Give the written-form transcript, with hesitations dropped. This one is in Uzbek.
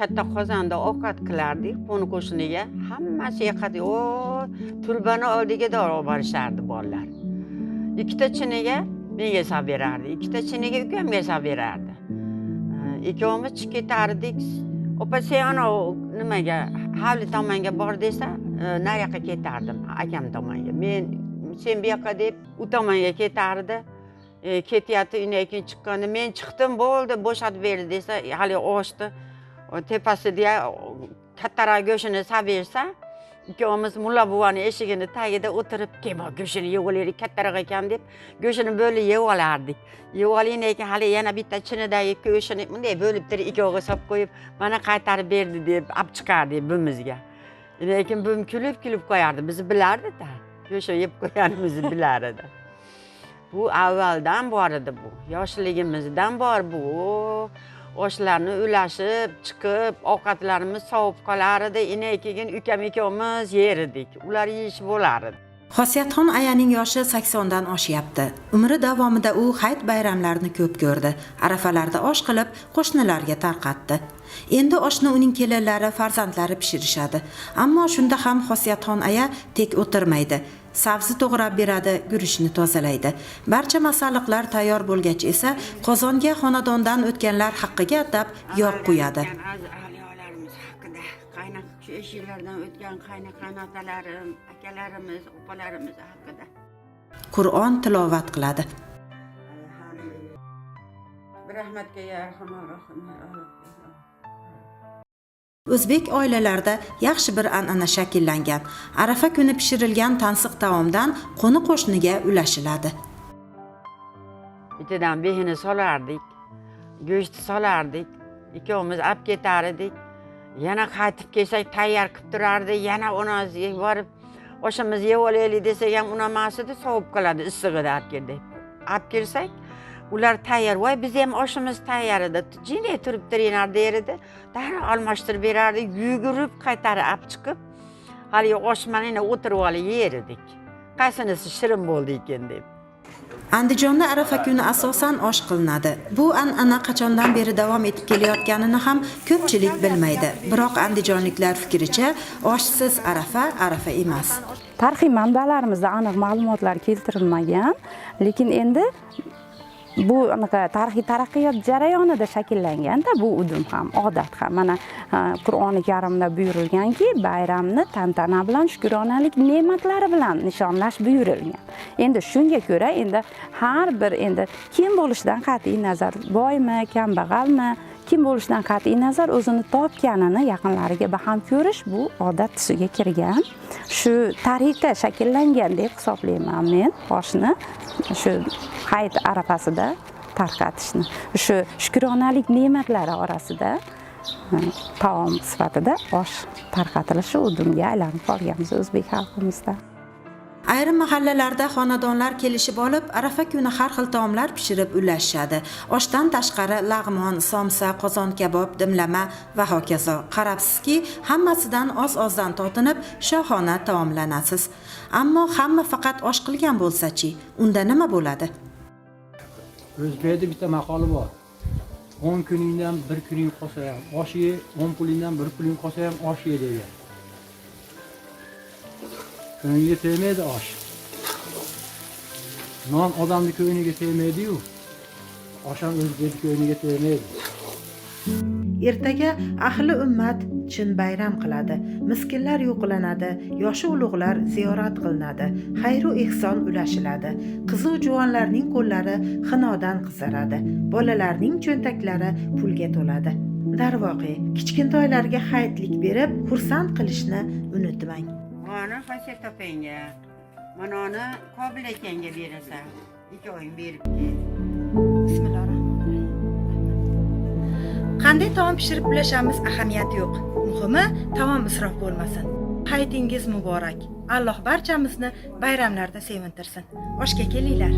katta qozonda ovqat qilardik qo'ni qo'shniga. Hammasiga qat'iy o tulbani oldiga dori olib borishardi bolalar. Ikkita chiniga menga solib berardi, ikkita chiniga ukamga solib berardi. Ikkovimiz chiqib ketardik. Opa sen ana nimaga hovli tomonga bor desa, nariyoqqa ketardim akam tomonga. Men sen bu yoqqa deb u tomonga ketardi. Ketyapti, undan keyin chiqqanda men chiqdim, bo'ldi, bo'shatib berdi desa, hali oshdi. Tepasida kattaroq go'shtini solib bersa, ikkovimiz mulla buvani eshigini tagida o'tirib, "Kema go'shtini yeb olaylik, kattaroq ekan" deb go'shtini bo'lib yeb olardik. Yeb olgandan keyin hali yana bitta chinidagi go'shtini bunday bo'lib turib ikkoviga solib qo'yib, "Mana qaytarib berdi" deb olib chiqardik buvimizga. Lekin buvim kulib qo'yardi, bizni bilardi-da. Go'sht yeb qo'yganimizni bilar edi. Bu avvaldan bor edi bu. Yoshligimizdan bor bu. Oshlarni ulashib, chiqib, ovqatlarimiz sovib qolar edi. Undan keyin ukam ikkovimiz yer edik. Ular yeyishib bo'lar edi. Xosiyatxon ayaning yoshi 80 dan oshyapti. Umri davomida u hayit bayramlarini ko'p ko'rdi. Arafalarda osh qilib, qo'shnilarga tarqatdi. Endi oshni uning kelinlari, farzandlari pishirishadi. Ammo shunda ham Xosiyatxon aya tek o'tirmaydi. Sabzi to'g'rab beradi, guruchni tozalaydi. Barcha masalliqlar tayyor bo'lgach esa qozonga xonadondan o'tganlar haqqiga atab yog' qo'yadi. Shu eshiklardan o'tgan qaynotalarim, akalarimiz, opalarimiz haqida Qur'on tilovat qiladi. Rahmatga ya Arhamar Rohim. O'zbek oilalarida yaxshi bir an'ana shakllangan. Arafa kuni pishirilgan tansiq taomdan qo'ni qo'shniga ulashiladi. Bitidan behini solardik, go'sht solardik, ikkovimiz olib ketar edik. Yana qaytib kelsak tayyor qilib turardi, yana onasiga borib oshimizni yeb olaylik desak ham unamas edi, sovib qoladi issig'ida olib keldik. Olib kelsak, ular tayyor, "Voy, biz ham oshimiz tayyor edi. Jinday turib turinglar" derdi. Darrov almashtirib berardi, yugurib qaytarib olib chiqib, hali oshmanini o'tirib olib yer edik. Qaysinisi shirin bo'ldi ekan deb. Andijonda Arafa kuni asosan osh qilinadi. Bu an'ana qachondan beri davom etib kelayotganini ham ko'pchilik bilmaydi. Biroq andijonliklar fikricha, oshsiz Arafa emas. Tarixiy manbalarimizda aniq ma'lumotlar keltirilmagan, lekin endi bu tarixiy taraqqiyot jarayonida shakllangan-da bu udum ham, odat ham. Mana Qur'oni Karimda buyurilganki, bayramni tantana bilan, shukronalik ne'matlari bilan nishonlash buyurilgan. Endi shunga ko'ra endi har bir endi kim bo'lishidan qat'iy nazar, boymi, kambag'almi, kim bo'lishidan qat'iy nazar o'zini topganini yaqinlariga baham ko'rish bu odat tusiga kirgan. Shu tariqa shakllangan deb hisoblayman men oshni shu hayit arafasida tarqatishni. Shu shukronalik ne'matlari orasida taom sifatida osh tarqatilishi udumga aylanib qolganmiz o'zbek xalqimizda. Ayrim mahallalarda xonadonlar kelishib olib, Arafa kuni har xil taomlar pishirib ulashishadi. Oshdan tashqari lag'mon, somsa, qozon kabob, dimlama va hokazo. Qarabsizki, hammasidan oz-ozdan totinib, shohona taomlanasiz. Ammo hamma faqat osh qilgan bo'lsa-chi, unda nima bo'ladi? O'zbekda bitta maqoli bor. 10 kuningdan 1 kuning qolsa ham osh ye, 10 pulingdan 1 puling qolsa ham osh ye degan. Ko'ngliga tegmaydi osh. Non odamning ko'ngliga tegmaydi-yu. Osh ham o'zbek ko'ngliga tegmaydi. Ertaga ahli ummat chin bayram qiladi. Miskinlar yo'qlanadi, yoshi ulug'lar ziyorat qilinadi, xayr-u ehson ulashiladi. Qizu juvonlarning qo'llari xinodan qizaradi, bolalarning cho'ntaklari pulga to'ladi. Darvoqe, kichkintoylarga hayitlik berib, xursand qilishni unutmang. Mana Xosiyat opangga, mana uni Qobil akangga berasan. Ikkoving berib kel. Bismillahirrohmanirrohim. Qanday taom pishirib ulashamiz ahamiyati yo'q. Muhimi taom isrof bo'lmasin. Hayitingiz muborak. Alloh barchamizni bayramlarda sevintirsin. Oshga kelinglar.